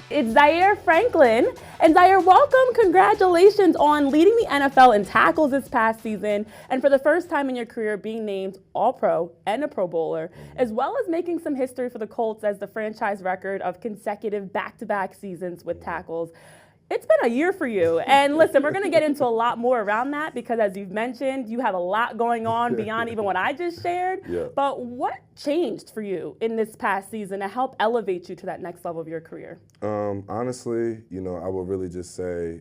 It's Zaire Franklin. And Zaire, welcome. Congratulations on leading the NFL in tackles this past season, and for the first time in your career being named All-Pro and a Pro Bowler, as well as making some history for the Colts as the franchise record of consecutive back-to-back seasons with tackles. It's been a year for you. And listen, we're going to get into a lot more around that because, as you've mentioned, you have a lot going on beyond even what I just shared. Yeah. But what changed for you in this past season to help elevate you to that next level of your career? Honestly, I would really just say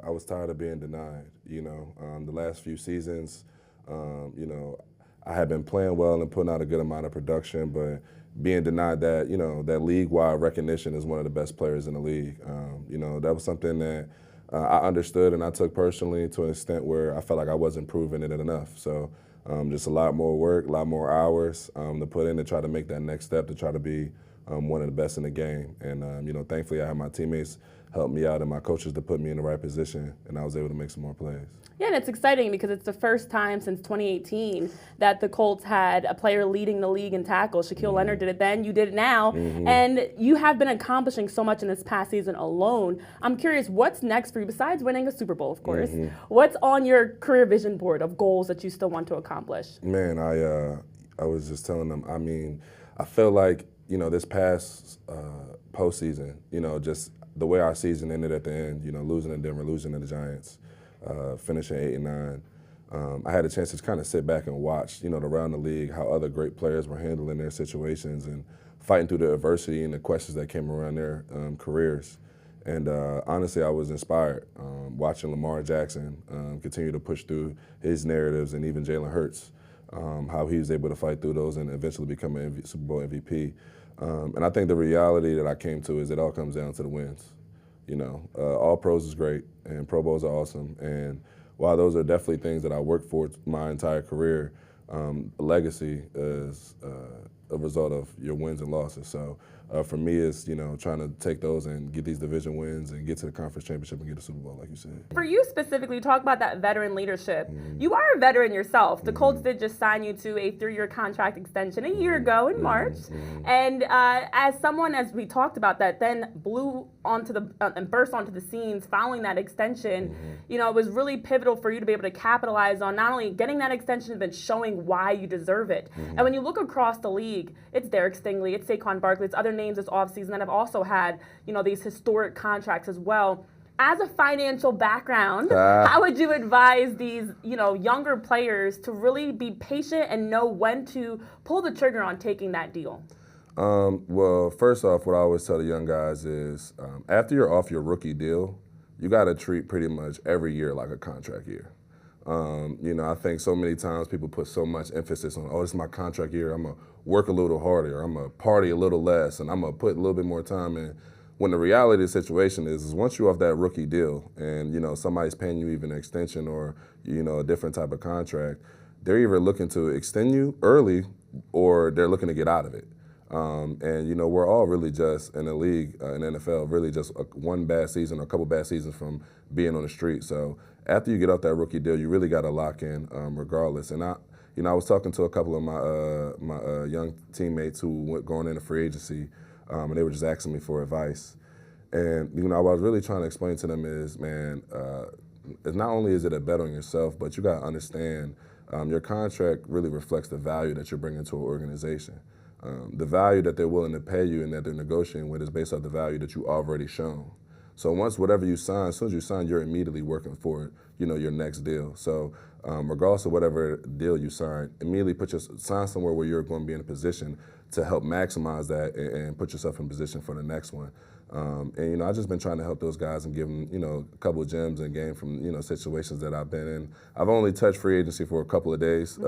I was tired of being denied. The last few seasons, I had been playing well and putting out a good amount of production, but being denied that, that league-wide recognition as one of the best players in the league. That was something that I understood and I took personally to an extent where I felt like I wasn't proving it enough. So just a lot more work, a lot more hours to put in to try to make that next step, to try to be one of the best in the game. And, thankfully I had my teammates help me out and my coaches to put me in the right position, and I was able to make some more plays. Yeah, and it's exciting because it's the first time since 2018 that the Colts had a player leading the league in tackles. Shaquille Leonard did it then, you did it now, and you have been accomplishing so much in this past season alone. I'm curious, what's next for you, besides winning a Super Bowl, of course? What's on your career vision board of goals that you still want to accomplish? Man, I was just telling them, I feel like, this past postseason, just the way our season ended at the end, losing to Denver, losing to the Giants, finishing 8-9. I had a chance to kind of sit back and watch, around the league, how other great players were handling their situations and fighting through the adversity and the questions that came around their careers. And honestly, I was inspired watching Lamar Jackson continue to push through his narratives, and even Jalen Hurts, how he was able to fight through those and eventually become an Super Bowl MVP. And I think the reality that I came to is it all comes down to the wins. All pros is great and Pro Bowls are awesome. And while those are definitely things that I worked for my entire career, legacy is a result of your wins and losses. So for me, it's trying to take those and get these division wins and get to the conference championship and get a Super Bowl, like you said. For you specifically, talk about that veteran leadership. You are a veteran yourself. The Colts did just sign you to a 3-year contract extension a year ago in March. And as someone, as we talked about, that then blew onto the and burst onto the scenes following that extension, it was really pivotal for you to be able to capitalize on not only getting that extension, but showing why you deserve it. And when you look across the league, it's Derek Stingley, it's Saquon Barkley, it's other names this offseason that have also had, these historic contracts as well. As a financial background, how would you advise these, younger players to really be patient and know when to pull the trigger on taking that deal? Well, first off, what I always tell the young guys is after you're off your rookie deal, you got to treat pretty much every year like a contract year. I think so many times people put so much emphasis on, this is my contract year, I'm going to work a little harder, I'm going to party a little less, and I'm going to put a little bit more time in. When the reality of the situation is once you're off that rookie deal and, somebody's paying you even an extension or, a different type of contract, they're either looking to extend you early or they're looking to get out of it. We're all really just in the league, in the NFL, really just one bad season or a couple bad seasons from being on the street. So after you get off that rookie deal, you really got to lock in regardless. And I was talking to a couple of my young teammates who went going into free agency, and they were just asking me for advice. And what I was really trying to explain to them is, man, it's not only is it a bet on yourself, but you got to understand your contract really reflects the value that you're bringing to an organization. The value that they're willing to pay you and that they're negotiating with is based off the value that you already shown. So once whatever you sign, as soon as you sign, you're immediately working for your next deal. So regardless of whatever deal you sign, immediately sign somewhere where you're going to be in a position to help maximize that and put yourself in position for the next one. I've just been trying to help those guys and give them, a couple of gems and gain from, situations that I've been in. I've only touched free agency for a couple of days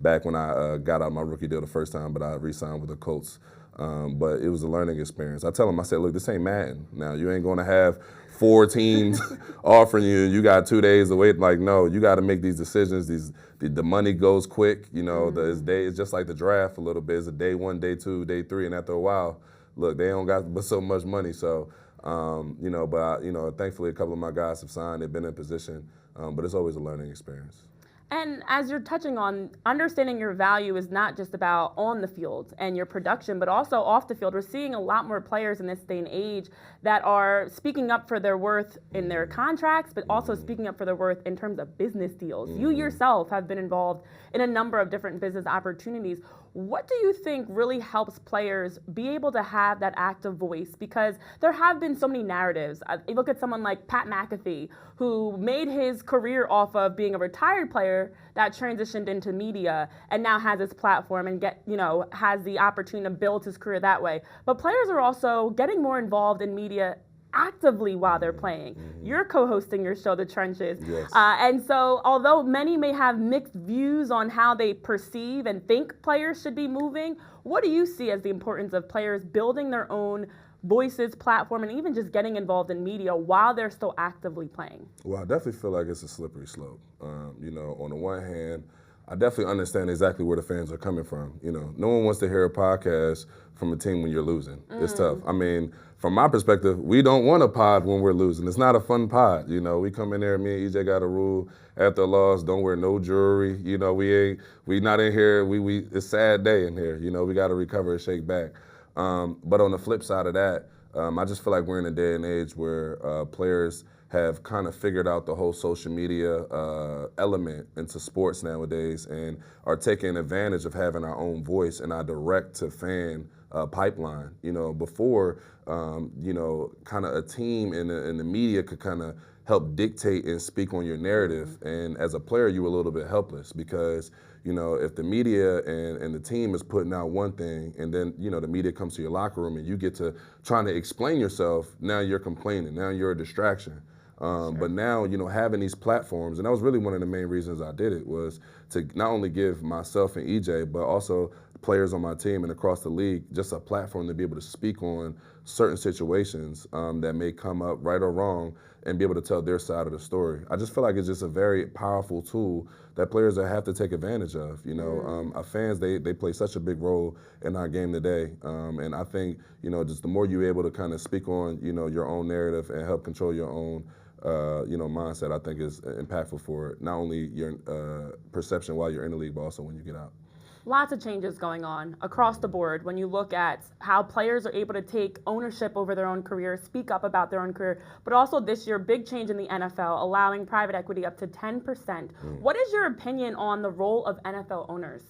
back when I got out my rookie deal the first time, but I re-signed with the Colts. But it was a learning experience. I tell them, I said, look, this ain't Madden. Now, you ain't going to have 4 teams offering you and you got 2 days to wait. Like, no, you got to make these decisions. The money goes quick. It's just like the draft a little bit. It's a day 1, day 2, day 3, and after a while, look, they don't got but so much money. So, thankfully a couple of my guys have signed. They've been in position, but it's always a learning experience. And as you're touching on, understanding your value is not just about on the field and your production, but also off the field. We're seeing a lot more players in this day and age that are speaking up for their worth in their contracts, but also speaking up for their worth in terms of business deals. You yourself have been involved in a number of different business opportunities. What do you think really helps players be able to have that active voice? Because there have been so many narratives. You look at someone like Pat McAfee, who made his career off of being a retired player that transitioned into media and now has his platform and has the opportunity to build his career that way. But players are also getting more involved in media actively while they're playing. You're co-hosting your show, The Trenches. Yes. And so although many may have mixed views on how they perceive and think players should be moving, what do you see as the importance of players building their own voices, platform, and even just getting involved in media while they're still actively playing? Well, I definitely feel like it's a slippery slope. On the one hand, I definitely understand exactly where the fans are coming from. No one wants to hear a podcast from a team when you're losing. It's tough. I mean, from my perspective, we don't want a pod when we're losing. It's not a fun pod. We come in there, me and EJ got a rule after a loss, don't wear no jewelry. We not in here, it's a sad day in here. We got to recover and shake back. But on the flip side of that, I just feel like we're in a day and age where players have kind of figured out the whole social media element into sports nowadays and are taking advantage of having our own voice and our direct-to-fan pipeline. Before, kind of a team in the media could kind of help dictate and speak on your narrative. And as a player, you were a little bit helpless because if the media and the team is putting out one thing and then, the media comes to your locker room and you get to trying to explain yourself, now you're complaining, now you're a distraction. Sure. But now, having these platforms, and that was really one of the main reasons I did it, was to not only give myself and EJ, but also players on my team and across the league just a platform to be able to speak on certain situations that may come up right or wrong and be able to tell their side of the story. I just feel like it's just a very powerful tool that players have to take advantage of. Our fans, they play such a big role in our game today. And I think, just the more you're able to kind of speak on, your own narrative and help control your own mindset, I think is impactful for not only your perception while you're in the league, but also when you get out. Lots of changes going on across the board when you look at how players are able to take ownership over their own career, speak up about their own career, but also this year, big change in the NFL, allowing private equity up to 10%. What is your opinion on the role of NFL owners?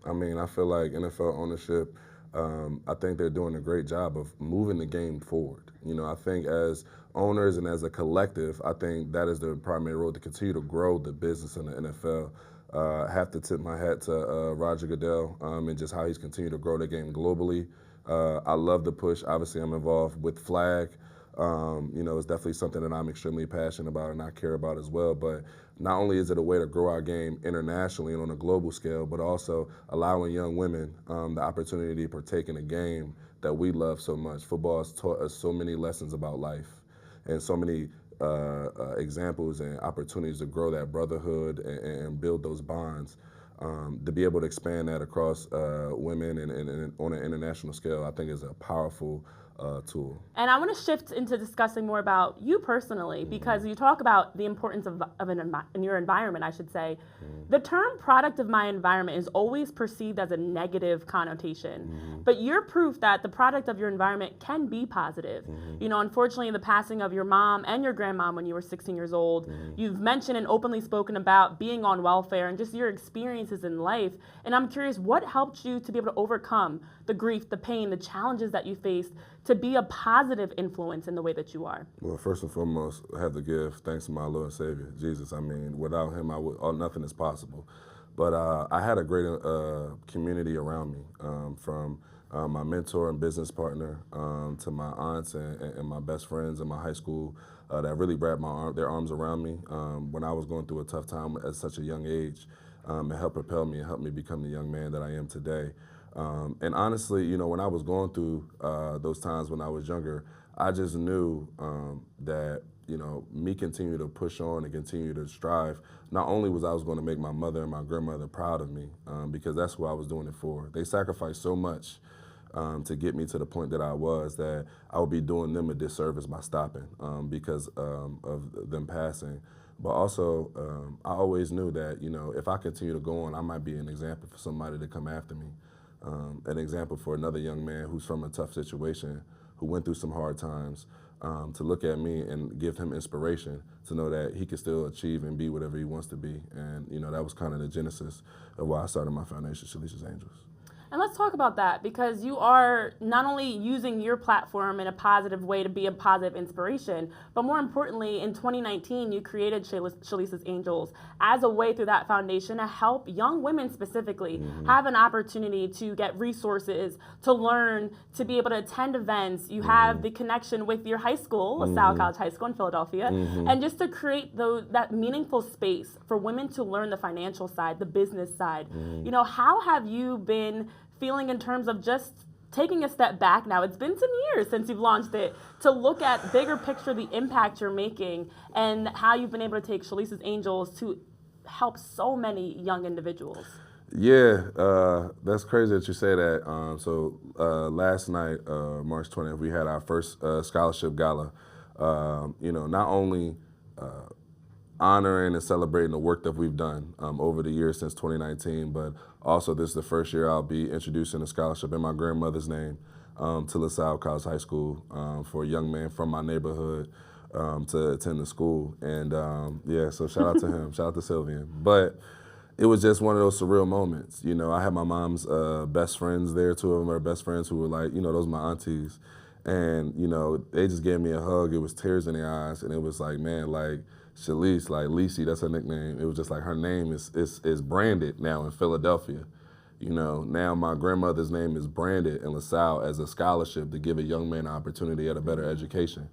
I mean, I feel like NFL ownership, I think they're doing a great job of moving the game forward. I think as owners and as a collective, I think that is the primary role to continue to grow the business in the NFL. I have to tip my hat to Roger Goodell and just how he's continued to grow the game globally. I love the push. Obviously, I'm involved with Flag. It's definitely something that I'm extremely passionate about and I care about as well. But not only is it a way to grow our game internationally and on a global scale, but also allowing young women the opportunity to partake in a game that we love so much. Football has taught us so many lessons about life and so many examples and opportunities to grow that brotherhood and build those bonds. To be able to expand that across women and on an international scale, I think is a powerful tool. And I want to shift into discussing more about you personally, because you talk about the importance of in your environment, I should say. The term product of my environment is always perceived as a negative connotation, but you're proof that the product of your environment can be positive. Unfortunately, the passing of your mom and your grandmom when you were 16 years old, you've mentioned and openly spoken about being on welfare and just your experiences in life. And I'm curious, what helped you to be able to overcome the grief, the pain, the challenges that you faced to be a positive influence in the way that you are? Well, first and foremost, I have to give thanks to my Lord and Savior, Jesus. I mean, without him, nothing is possible. But I had a great community around me, from my mentor and business partner to my aunts and my best friends in my high school that really wrapped their arms around me when I was going through a tough time at such a young age. It helped propel me and helped me become the young man that I am today. And honestly, when I was going through those times when I was younger, I just knew that, me continue to push on and continue to strive, not only was I going to make my mother and my grandmother proud of me, because that's what I was doing it for. They sacrificed so much to get me to the point that I was, that I would be doing them a disservice by stopping because of them passing. But also, I always knew that, if I continue to go on, I might be an example for somebody to come after me. An example for another young man who's from a tough situation, who went through some hard times, to look at me and give him inspiration to know that he can still achieve and be whatever he wants to be. And, that was kind of the genesis of why I started my foundation, Shelice's Angels. And let's talk about that, because you are not only using your platform in a positive way to be a positive inspiration, but more importantly, in 2019, you created Shelice's Angels as a way through that foundation to help young women specifically have an opportunity to get resources, to learn, to be able to attend events. You have the connection with your high school, LaSalle College High School in Philadelphia, and just to create that meaningful space for women to learn the financial side, the business side. How have you been feeling in terms of just taking a step back now? It's been some years since you've launched it, to look at bigger picture, the impact you're making, and how you've been able to take Shelice's Angels to help so many young individuals. Yeah, that's crazy that you say that. Last night, March 20th, we had our first scholarship gala. Not only honoring and celebrating the work that we've done over the years since 2019, but also this is the first year I'll be introducing a scholarship in my grandmother's name to LaSalle College High School for a young man from my neighborhood to attend the school. And so shout out to him, shout out to Sylvian. But it was just one of those surreal moments. I had my mom's best friends there, two of them are best friends who were like, those are my aunties. And, they just gave me a hug. It was tears in their eyes. And it was like, man, like, Shelice, like Lisi, that's her nickname. It was just like her name is branded now in Philadelphia. Now my grandmother's name is branded in LaSalle as a scholarship to give a young man an opportunity at a better education.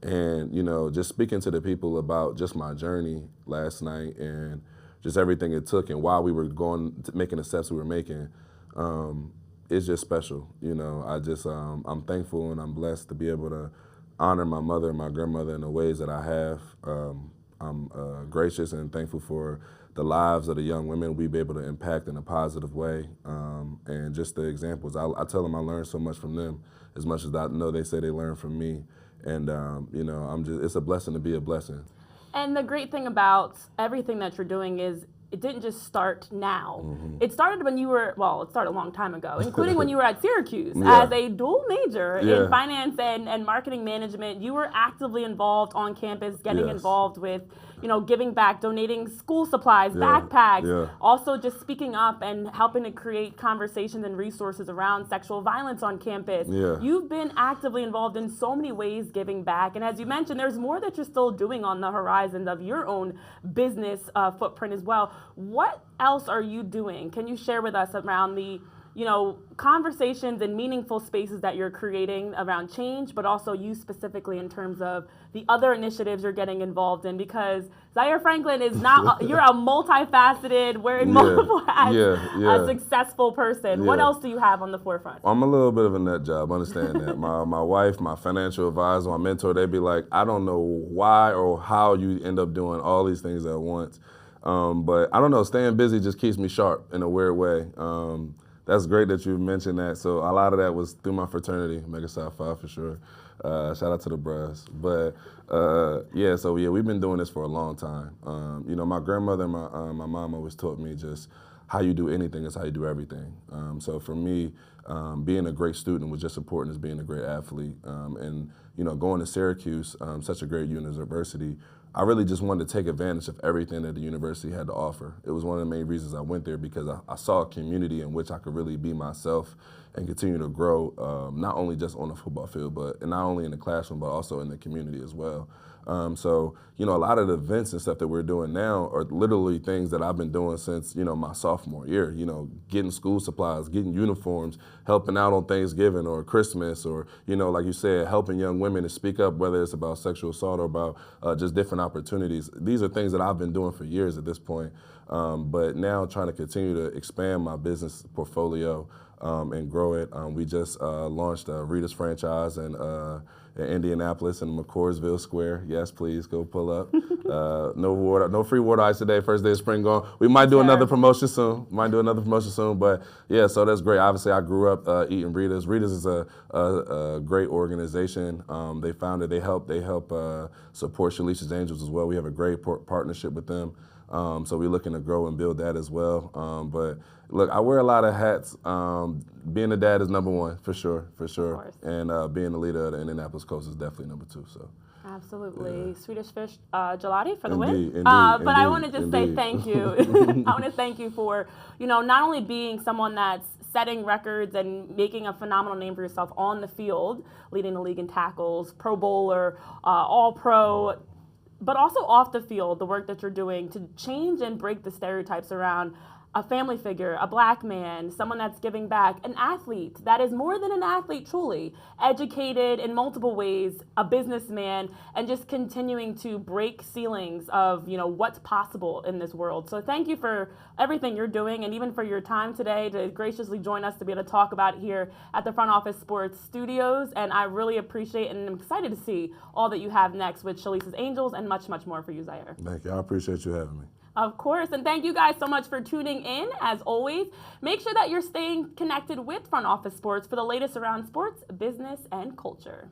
And, just speaking to the people about just my journey last night and just everything it took and why we were making the steps we were making, it's just special. I'm thankful and I'm blessed to be able to honor my mother and my grandmother in the ways that I have. I'm gracious and thankful for the lives of the young women we be able to impact in a positive way. And just the examples. I tell them I learned so much from them as much as I know they say they learn from me. And, it's a blessing to be a blessing. And the great thing about everything that you're doing is it didn't just start now. It started when you were, it started a long time ago, including when you were at Syracuse as a dual major in finance and marketing management. You were actively involved on campus, getting involved with, giving back, donating school supplies, backpacks, also just speaking up and helping to create conversations and resources around sexual violence on campus. You've been actively involved in so many ways giving back. And as you mentioned, there's more that you're still doing on the horizon of your own business footprint as well. What else are you doing? Can you share with us around the conversations and meaningful spaces that you're creating around change, but also you specifically in terms of the other initiatives you're getting involved in? Because Zaire Franklin is not, you're a multifaceted, wearing multiple hats, a successful person. What else do you have on the forefront? I'm a little bit of a nut job, understand that. My wife, my financial advisor, my mentor, they'd be like, I don't know why or how you end up doing all these things at once. But I don't know, staying busy just keeps me sharp in a weird way. That's great that you mentioned that. So a lot of that was through my fraternity, Mega Psi Phi for sure. Shout out to the bros. But we've been doing this for a long time. My grandmother and my mom always taught me just how you do anything is how you do everything. So for me, being a great student was just important as being a great athlete. And going to Syracuse, such a great university, I really just wanted to take advantage of everything that the university had to offer. It was one of the main reasons I went there, because I saw a community in which I could really be myself and continue to grow, not only just on the football field, but not only in the classroom, but also in the community as well. A lot of the events and stuff that we're doing now are literally things that I've been doing since, my sophomore year, getting school supplies, getting uniforms, helping out on Thanksgiving or Christmas, or, like you said, helping young women to speak up, whether it's about sexual assault or about just different opportunities. These are things that I've been doing for years at this point, but now trying to continue to expand my business portfolio and grow it. We just launched a Rita's franchise in Indianapolis and McCoursville Square. Yes, please go pull up. No free water ice today. First day of spring gone. We might do another promotion soon. But yeah, so that's great. Obviously, I grew up eating Rita's. Rita's is a great organization. They founded. They help support Shelice's Angels as well. We have a great partnership with them. So we're looking to grow and build that as well. But look, I wear a lot of hats. Being a dad is number one, for sure. And being the leader of the Indianapolis Colts is definitely number two. So. Absolutely. Yeah. Swedish fish gelati for the win. Indeed, but I want to just say thank you. I want to thank you for, not only being someone that's setting records and making a phenomenal name for yourself on the field, leading the league in tackles, Pro Bowler, All-Pro, but also off the field, the work that you're doing to change and break the stereotypes around a family figure, a black man, someone that's giving back, an athlete that is more than an athlete, truly, educated in multiple ways, a businessman, and just continuing to break ceilings of, what's possible in this world. So thank you for everything you're doing and even for your time today to graciously join us to be able to talk about it here at the Front Office Sports Studios. And I really appreciate and I'm excited to see all that you have next with Shelice's Angels and much, much more for you, Zaire. Thank you. I appreciate you having me. Of course, and thank you guys so much for tuning in. As always, make sure that you're staying connected with Front Office Sports for the latest around sports, business, and culture.